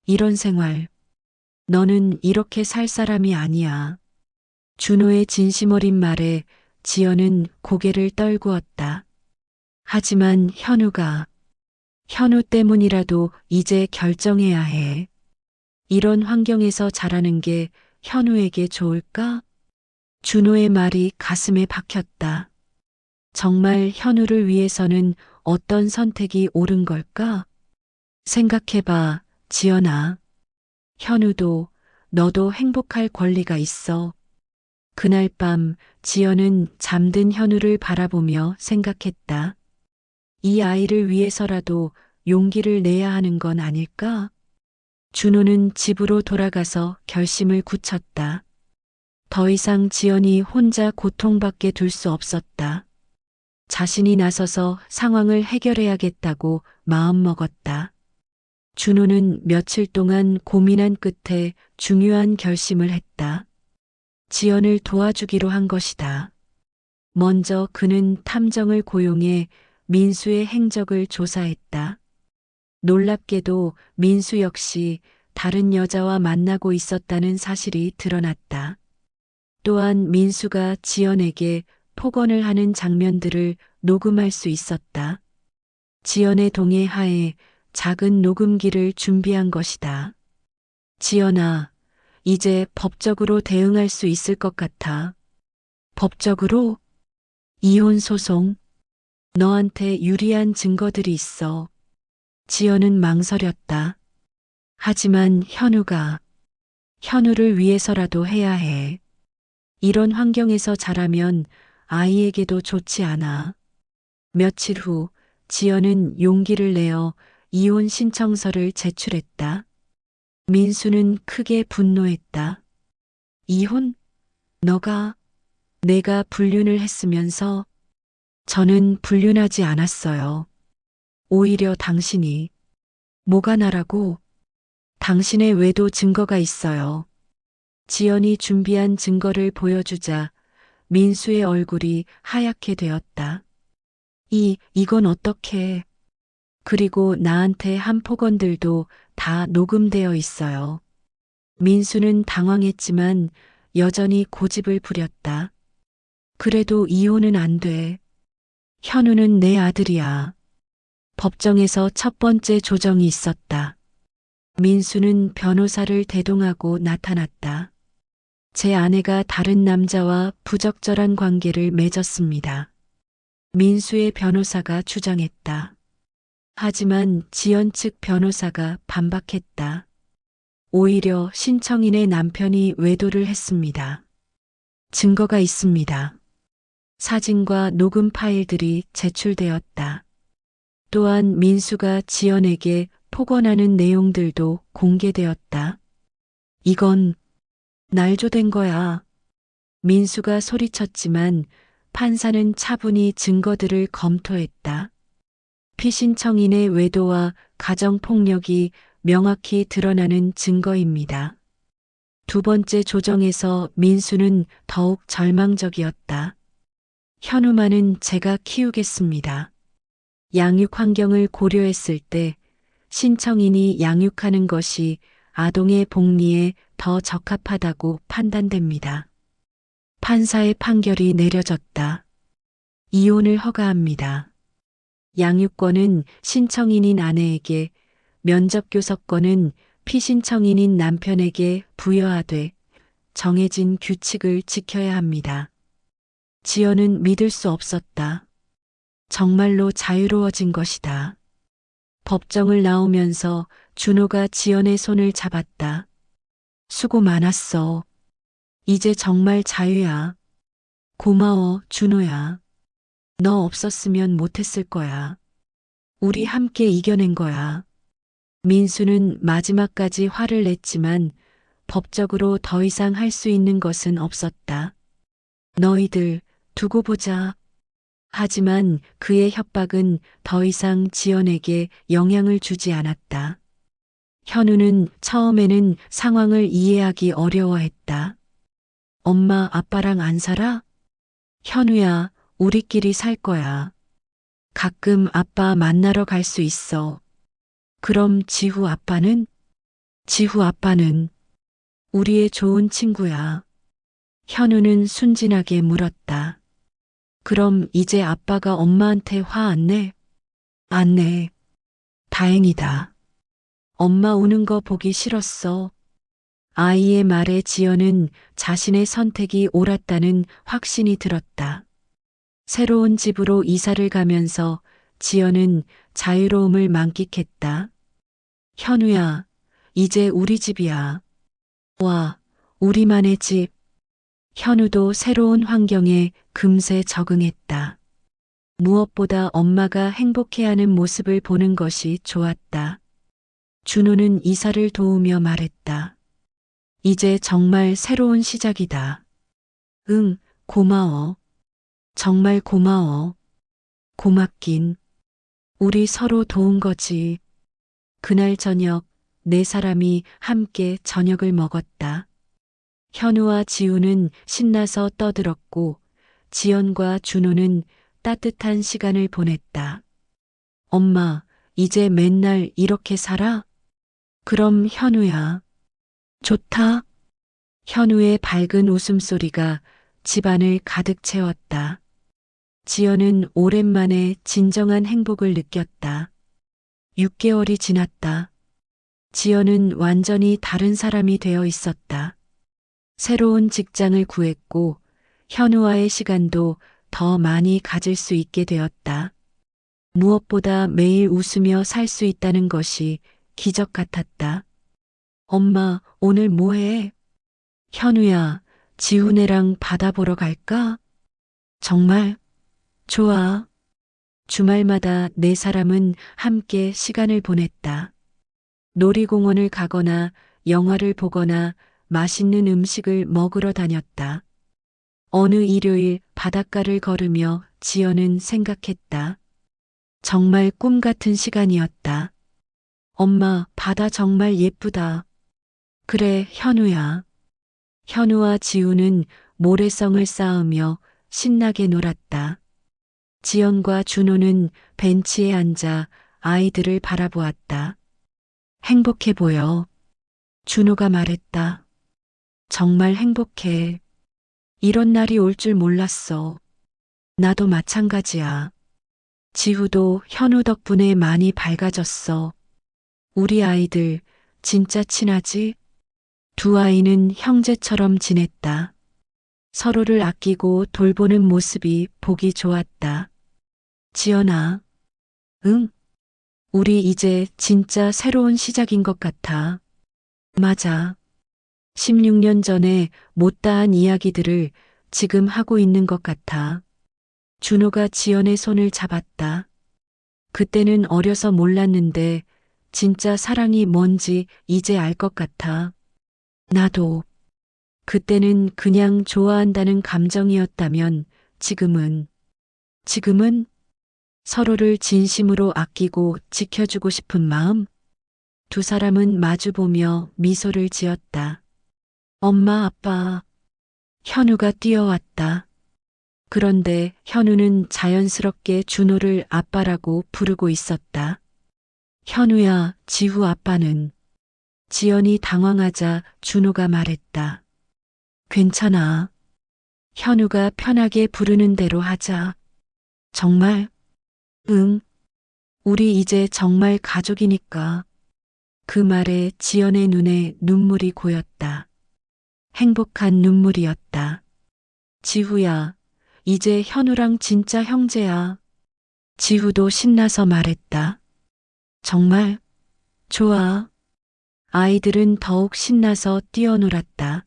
이런 생활. 너는 이렇게 살 사람이 아니야. 준호의 진심 어린 말에 지연은 고개를 떨구었다. 하지만 현우 때문이라도 이제 결정해야 해. 이런 환경에서 자라는 게 현우에게 좋을까? 준호의 말이 가슴에 박혔다. 정말 현우를 위해서는 어떤 선택이 옳은 걸까? 생각해봐, 지연아. 현우도 너도 행복할 권리가 있어. 그날 밤 지연은 잠든 현우를 바라보며 생각했다. 이 아이를 위해서라도 용기를 내야 하는 건 아닐까? 준호는 집으로 돌아가서 결심을 굳혔다. 더 이상 지연이 혼자 고통받게 둘 수 없었다. 자신이 나서서 상황을 해결해야겠다고 마음먹었다. 준호는 며칠 동안 고민한 끝에 중요한 결심을 했다. 지연을 도와주기로 한 것이다. 먼저 그는 탐정을 고용해 민수의 행적을 조사했다. 놀랍게도 민수 역시 다른 여자와 만나고 있었다는 사실이 드러났다. 또한 민수가 지연에게 폭언을 하는 장면들을 녹음할 수 있었다. 지연의 동의 하에 작은 녹음기를 준비한 것이다. 지연아, 이제 법적으로 대응할 수 있을 것 같아. 법적으로? 이혼 소송. 너한테 유리한 증거들이 있어. 지연은 망설였다. 하지만 현우를 위해서라도 해야 해. 이런 환경에서 자라면 아이에게도 좋지 않아. 며칠 후 지연은 용기를 내어 이혼 신청서를 제출했다. 민수는 크게 분노했다. 이혼? 내가 불륜을 했으면서 저는 불륜하지 않았어요. 오히려 당신이 뭐가 나라고? 당신의 외도 증거가 있어요. 지연이 준비한 증거를 보여주자 민수의 얼굴이 하얗게 되었다. 이건 어떻게? 그리고 나한테 한 폭언들도 다 녹음되어 있어요. 민수는 당황했지만 여전히 고집을 부렸다. 그래도 이혼은 안 돼. 현우는 내 아들이야. 법정에서 첫 번째 조정이 있었다. 민수는 변호사를 대동하고 나타났다. 제 아내가 다른 남자와 부적절한 관계를 맺었습니다. 민수의 변호사가 주장했다. 하지만 지연 측 변호사가 반박했다. 오히려 신청인의 남편이 외도를 했습니다. 증거가 있습니다. 사진과 녹음 파일들이 제출되었다. 또한 민수가 지연에게 폭언하는 내용들도 공개되었다. 이건 날조된 거야. 민수가 소리쳤지만 판사는 차분히 증거들을 검토했다. 피신청인의 외도와 가정폭력이 명확히 드러나는 증거입니다. 두 번째 조정에서 민수는 더욱 절망적이었다. 현우만은 제가 키우겠습니다. 양육 환경을 고려했을 때 신청인이 양육하는 것이 아동의 복리에 더 적합하다고 판단됩니다. 판사의 판결이 내려졌다. 이혼을 허가합니다. 양육권은 신청인인 아내에게, 면접교섭권은 피신청인인 남편에게 부여하되 정해진 규칙을 지켜야 합니다. 지연은 믿을 수 없었다. 정말로 자유로워진 것이다. 법정을 나오면서 준호가 지연의 손을 잡았다. 수고 많았어. 이제 정말 자유야. 고마워, 준호야. 너 없었으면 못했을 거야. 우리 함께 이겨낸 거야. 민수는 마지막까지 화를 냈지만 법적으로 더 이상 할 수 있는 것은 없었다. 너희들 두고 보자. 하지만 그의 협박은 더 이상 지연에게 영향을 주지 않았다. 현우는 처음에는 상황을 이해하기 어려워했다. 엄마, 아빠랑 안 살아? 현우야, 우리끼리 살 거야. 가끔 아빠 만나러 갈 수 있어. 그럼 지후 아빠는? 지후 아빠는 우리의 좋은 친구야. 현우는 순진하게 물었다. 그럼 이제 아빠가 엄마한테 화 안 내? 안 내. 다행이다. 엄마 우는 거 보기 싫었어. 아이의 말에 지연은 자신의 선택이 옳았다는 확신이 들었다. 새로운 집으로 이사를 가면서 지연은 자유로움을 만끽했다. 현우야, 이제 우리 집이야. 와, 우리만의 집. 현우도 새로운 환경에 금세 적응했다. 무엇보다 엄마가 행복해하는 모습을 보는 것이 좋았다. 준호는 이사를 도우며 말했다. 이제 정말 새로운 시작이다. 응, 고마워. 정말 고마워. 고맙긴. 우리 서로 도운 거지. 그날 저녁 네 사람이 함께 저녁을 먹었다. 현우와 지우는 신나서 떠들었고 지연과 준호는 따뜻한 시간을 보냈다. 엄마, 이제 맨날 이렇게 살아? 그럼 현우야. 좋다. 현우의 밝은 웃음소리가 집안을 가득 채웠다. 지연은 오랜만에 진정한 행복을 느꼈다. 6개월이 지났다. 지연은 완전히 다른 사람이 되어 있었다. 새로운 직장을 구했고 현우와의 시간도 더 많이 가질 수 있게 되었다. 무엇보다 매일 웃으며 살 수 있다는 것이 기적 같았다. 엄마, 오늘 뭐 해? 현우야, 지훈애랑 바다 보러 갈까? 정말? 좋아. 주말마다 네 사람은 함께 시간을 보냈다. 놀이공원을 가거나 영화를 보거나 맛있는 음식을 먹으러 다녔다. 어느 일요일 바닷가를 걸으며 지연은 생각했다. 정말 꿈 같은 시간이었다. 엄마, 바다 정말 예쁘다. 그래, 현우야. 현우와 지우는 모래성을 쌓으며 신나게 놀았다. 지연과 준호는 벤치에 앉아 아이들을 바라보았다. 행복해 보여. 준호가 말했다. 정말 행복해. 이런 날이 올 줄 몰랐어. 나도 마찬가지야. 지우도 현우 덕분에 많이 밝아졌어. 우리 아이들 진짜 친하지? 두 아이는 형제처럼 지냈다. 서로를 아끼고 돌보는 모습이 보기 좋았다. 지연아. 응? 우리 이제 진짜 새로운 시작인 것 같아. 맞아. 16년 전에 못다한 이야기들을 지금 하고 있는 것 같아. 준호가 지연의 손을 잡았다. 그때는 어려서 몰랐는데 진짜 사랑이 뭔지 이제 알 것 같아. 나도. 그때는 그냥 좋아한다는 감정이었다면 지금은 서로를 진심으로 아끼고 지켜주고 싶은 마음. 두 사람은 마주보며 미소를 지었다. 엄마, 아빠. 현우가 뛰어왔다. 그런데 현우는 자연스럽게 준호를 아빠라고 부르고 있었다. 현우야, 지후 아빠는. 지연이 당황하자 준호가 말했다. 괜찮아. 현우가 편하게 부르는 대로 하자. 정말? 응. 우리 이제 정말 가족이니까. 그 말에 지연의 눈에 눈물이 고였다. 행복한 눈물이었다. 지후야, 이제 현우랑 진짜 형제야. 지후도 신나서 말했다. 정말? 좋아. 아이들은 더욱 신나서 뛰어놀았다.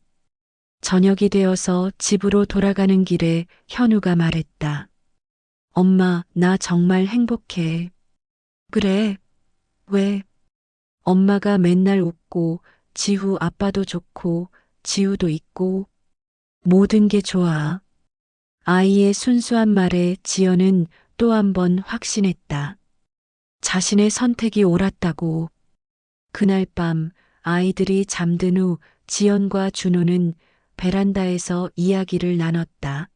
저녁이 되어서 집으로 돌아가는 길에 현우가 말했다. 엄마, 나 정말 행복해. 그래? 왜? 엄마가 맨날 웃고, 지후 아빠도 좋고, 지우도 있고, 모든 게 좋아. 아이의 순수한 말에 지연은 또 한 번 확신했다. 자신의 선택이 옳았다고. 그날 밤 아이들이 잠든 후 지연과 준호는 베란다에서 이야기를 나눴다.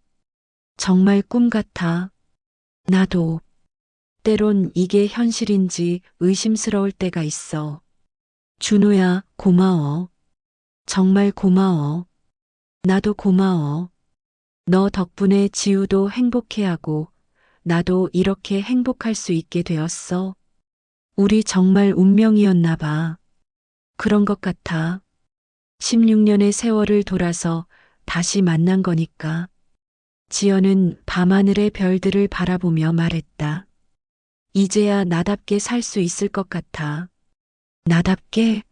정말 꿈 같아. 나도. 때론 이게 현실인지 의심스러울 때가 있어. 준호야, 고마워. 정말 고마워. 나도 고마워. 너 덕분에 지우도 행복해하고 나도 이렇게 행복할 수 있게 되었어. 우리 정말 운명이었나 봐. 그런 것 같아. 16년의 세월을 돌아서 다시 만난 거니까. 지연은 밤하늘의 별들을 바라보며 말했다. 이제야 나답게 살 수 있을 것 같아. 나답게?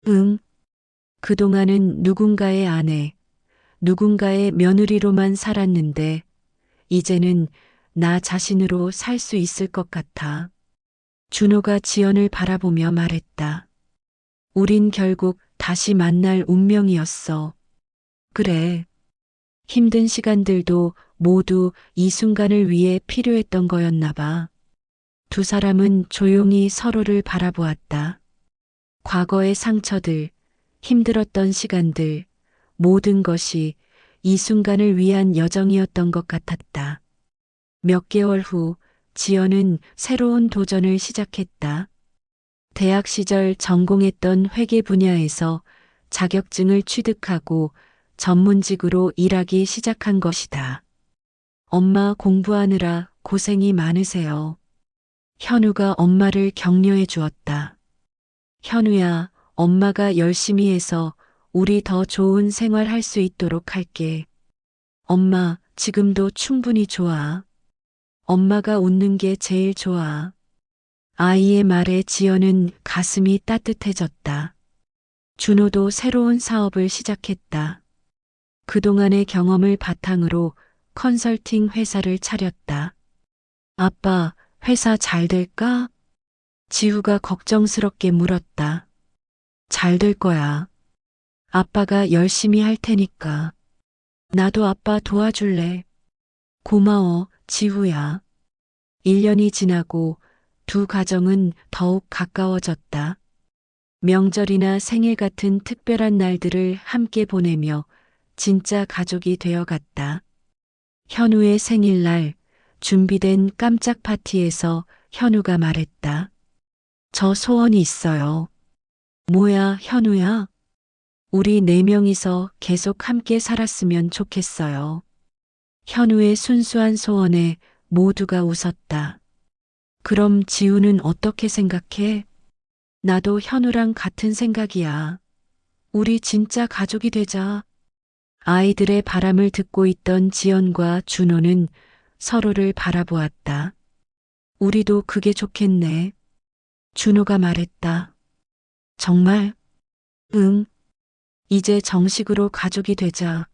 응. 그동안은 누군가의 아내, 누군가의 며느리로만 살았는데, 이제는 나 자신으로 살 수 있을 것 같아. 준호가 지연을 바라보며 말했다. 우린 결국 다시 만날 운명이었어. 그래. 힘든 시간들도 모두 이 순간을 위해 필요했던 거였나 봐. 두 사람은 조용히 서로를 바라보았다. 과거의 상처들, 힘들었던 시간들, 모든 것이 이 순간을 위한 여정이었던 것 같았다. 몇 개월 후 지연은 새로운 도전을 시작했다. 대학 시절 전공했던 회계 분야에서 자격증을 취득하고 전문직으로 일하기 시작한 것이다. 엄마 공부하느라 고생이 많으세요. 현우가 엄마를 격려해 주었다. 현우야, 엄마가 열심히 해서 우리 더 좋은 생활 할 수 있도록 할게. 엄마, 지금도 충분히 좋아. 엄마가 웃는 게 제일 좋아. 아이의 말에 지연은 가슴이 따뜻해졌다. 준호도 새로운 사업을 시작했다. 그동안의 경험을 바탕으로 컨설팅 회사를 차렸다. 아빠, 회사 잘 될까? 지우가 걱정스럽게 물었다. 잘 될 거야. 아빠가 열심히 할 테니까. 나도 아빠 도와줄래. 고마워, 지우야. 1년이 지나고 두 가정은 더욱 가까워졌다. 명절이나 생일 같은 특별한 날들을 함께 보내며 진짜 가족이 되어갔다. 현우의 생일날 준비된 깜짝 파티에서 현우가 말했다. 저 소원이 있어요. 뭐야, 현우야? 우리 네 명이서 계속 함께 살았으면 좋겠어요. 현우의 순수한 소원에 모두가 웃었다. 그럼 지우는 어떻게 생각해? 나도 현우랑 같은 생각이야. 우리 진짜 가족이 되자. 아이들의 바람을 듣고 있던 지연과 준호는 서로를 바라보았다. 우리도 그게 좋겠네. 준호가 말했다. 정말? 응. 이제 정식으로 가족이 되자.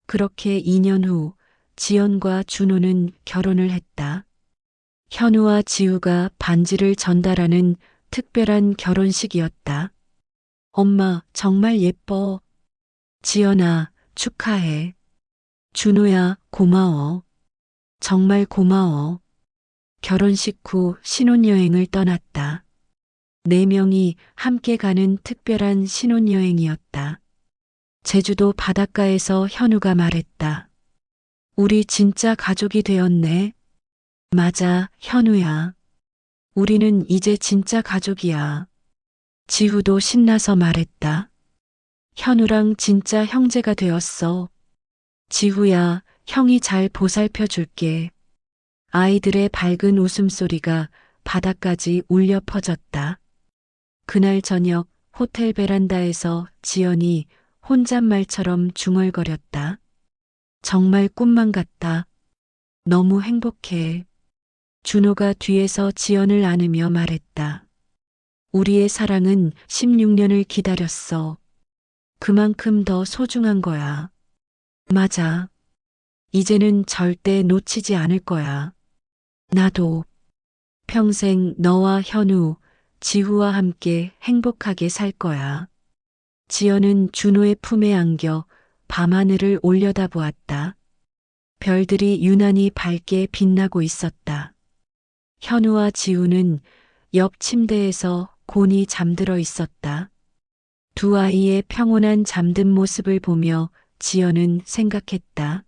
그렇게 2년 후 지연과 준호는 결혼을 했다. 현우와 지우가 반지를 전달하는 특별한 결혼식이었다. 엄마, 정말 예뻐. 지연아, 축하해. 준호야, 고마워. 정말 고마워. 결혼식 후 신혼여행을 떠났다. 네 명이 함께 가는 특별한 신혼여행이었다. 제주도 바닷가에서 현우가 말했다. 우리 진짜 가족이 되었네. 맞아, 현우야. 우리는 이제 진짜 가족이야. 지후도 신나서 말했다. 현우랑 진짜 형제가 되었어. 지후야, 형이 잘 보살펴 줄게. 아이들의 밝은 웃음소리가 바다까지 울려 퍼졌다. 그날 저녁 호텔 베란다에서 지연이 혼잣말처럼 중얼거렸다. 정말 꿈만 같다. 너무 행복해. 준호가 뒤에서 지연을 안으며 말했다. 우리의 사랑은 16년을 기다렸어. 그만큼 더 소중한 거야. 맞아. 이제는 절대 놓치지 않을 거야. 나도 평생 너와 현우, 지후와 함께 행복하게 살 거야. 지연은 준호의 품에 안겨 밤하늘을 올려다보았다. 별들이 유난히 밝게 빛나고 있었다. 현우와 지우는 옆 침대에서 곤히 잠들어 있었다. 두 아이의 평온한 잠든 모습을 보며 지연은 생각했다.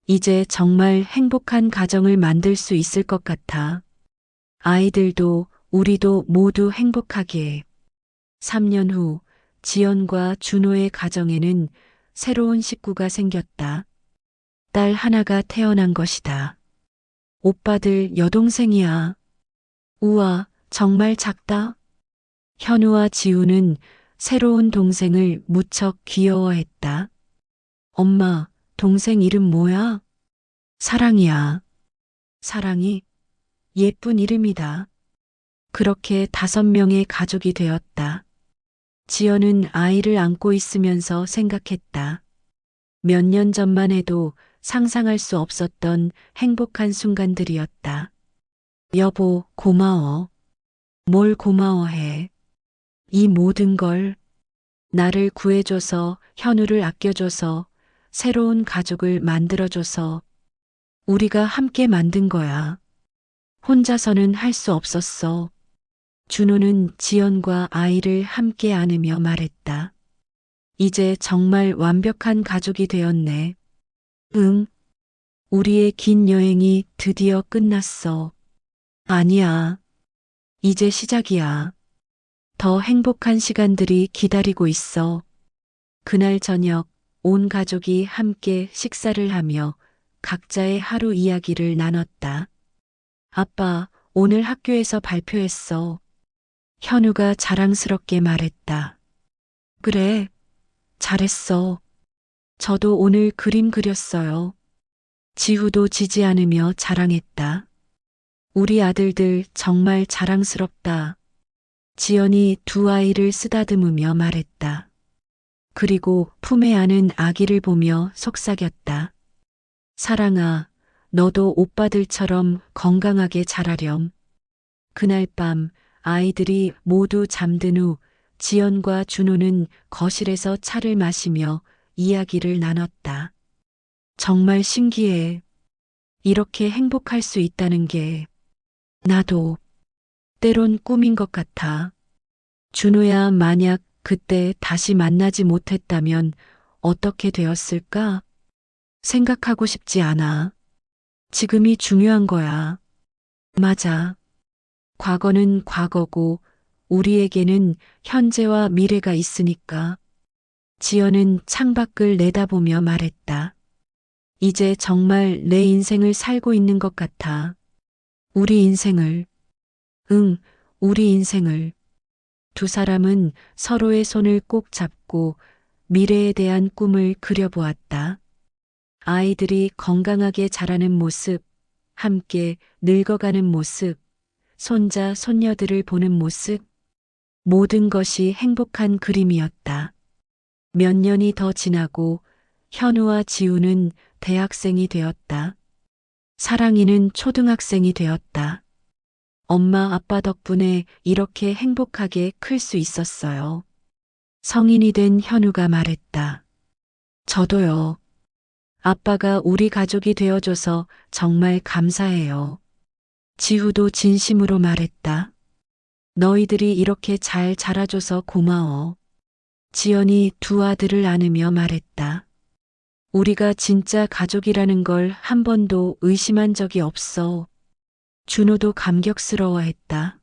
이제 정말 행복한 가정을 만들 수 있을 것 같아. 아이들도 우리도 모두 행복하게. 3년 후 지연과 준호의 가정에는 새로운 식구가 생겼다. 딸 하나가 태어난 것이다. 오빠들 여동생이야. 우와, 정말 작다. 현우와 지우는 새로운 동생을 무척 귀여워했다. 엄마, 동생 이름 뭐야? 사랑이야. 사랑이? 예쁜 이름이다. 그렇게 5명의 가족이 되었다. 지연은 아이를 안고 있으면서 생각했다. 몇 년 전만 해도 상상할 수 없었던 행복한 순간들이었다. 여보, 고마워. 뭘 고마워해. 이 모든 걸 나를 구해줘서, 현우를 아껴줘서, 새로운 가족을 만들어줘서 우리가 함께 만든 거야. 혼자서는 할 수 없었어. 준호는 지연과 아이를 함께 안으며 말했다. 이제 정말 완벽한 가족이 되었네. 응. 우리의 긴 여행이 드디어 끝났어. 아니야. 이제 시작이야. 더 행복한 시간들이 기다리고 있어. 그날 저녁 온 가족이 함께 식사를 하며 각자의 하루 이야기를 나눴다. 아빠, 오늘 학교에서 발표했어. 현우가 자랑스럽게 말했다. 그래, 잘했어. 저도 오늘 그림 그렸어요. 지후도 지지 않으며 자랑했다. 우리 아들들 정말 자랑스럽다. 지연이 두 아이를 쓰다듬으며 말했다. 그리고 품에 안은 아기를 보며 속삭였다. 사랑아, 너도 오빠들처럼 건강하게 자라렴. 그날 밤 아이들이 모두 잠든 후 지연과 준호는 거실에서 차를 마시며 이야기를 나눴다. 정말 신기해. 이렇게 행복할 수 있다는 게. 나도 때론 꿈인 것 같아. 준호야, 만약 그때 다시 만나지 못했다면 어떻게 되었을까? 생각하고 싶지 않아. 지금이 중요한 거야. 맞아. 과거는 과거고 우리에게는 현재와 미래가 있으니까. 지연은 창밖을 내다보며 말했다. 이제 정말 내 인생을 살고 있는 것 같아. 우리 인생을. 응, 우리 인생을. 두 사람은 서로의 손을 꼭 잡고 미래에 대한 꿈을 그려보았다. 아이들이 건강하게 자라는 모습, 함께 늙어가는 모습, 손자, 손녀들을 보는 모습, 모든 것이 행복한 그림이었다. 몇 년이 더 지나고 현우와 지우는 대학생이 되었다. 사랑이는 초등학생이 되었다. 엄마 아빠 덕분에 이렇게 행복하게 클 수 있었어요. 성인이 된 현우가 말했다. 저도요. 아빠가 우리 가족이 되어줘서 정말 감사해요. 지우도 진심으로 말했다. 너희들이 이렇게 잘 자라줘서 고마워. 지연이 두 아들을 안으며 말했다. 우리가 진짜 가족이라는 걸 한 번도 의심한 적이 없어. 준호도 감격스러워했다.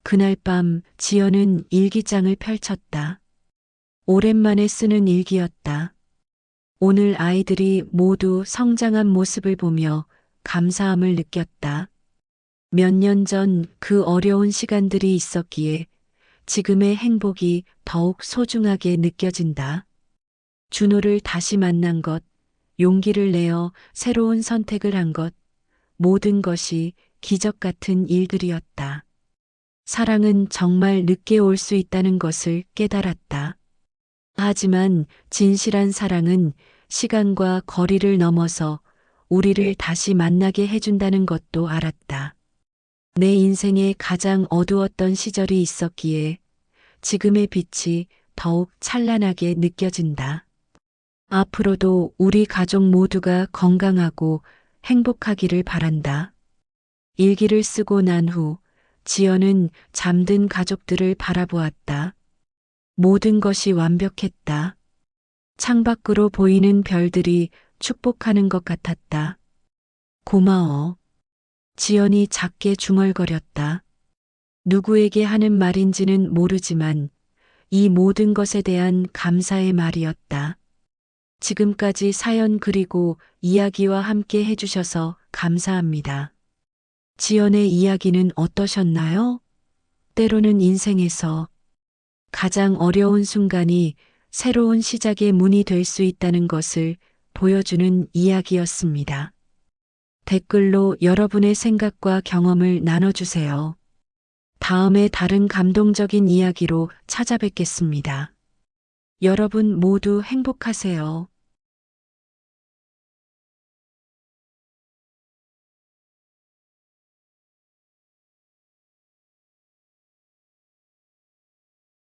그날 밤 지연은 일기장을 펼쳤다. 오랜만에 쓰는 일기였다. 오늘 아이들이 모두 성장한 모습을 보며 감사함을 느꼈다. 몇 년 전 그 어려운 시간들이 있었기에 지금의 행복이 더욱 소중하게 느껴진다. 준호를 다시 만난 것, 용기를 내어 새로운 선택을 한 것, 모든 것이 기적 같은 일들이었다. 사랑은 정말 늦게 올 수 있다는 것을 깨달았다. 하지만 진실한 사랑은 시간과 거리를 넘어서 우리를 다시 만나게 해준다는 것도 알았다. 내 인생에 가장 어두웠던 시절이 있었기에 지금의 빛이 더욱 찬란하게 느껴진다. 앞으로도 우리 가족 모두가 건강하고 행복하기를 바란다. 일기를 쓰고 난 후 지연은 잠든 가족들을 바라보았다. 모든 것이 완벽했다. 창밖으로 보이는 별들이 축복하는 것 같았다. 고마워. 지연이 작게 중얼거렸다. 누구에게 하는 말인지는 모르지만 이 모든 것에 대한 감사의 말이었다. 지금까지 사연 그리고 이야기와 함께 해주셔서 감사합니다. 지연의 이야기는 어떠셨나요? 때로는 인생에서 가장 어려운 순간이 새로운 시작의 문이 될 수 있다는 것을 보여주는 이야기였습니다. 댓글로 여러분의 생각과 경험을 나눠주세요. 다음에 다른 감동적인 이야기로 찾아뵙겠습니다. 여러분 모두 행복하세요.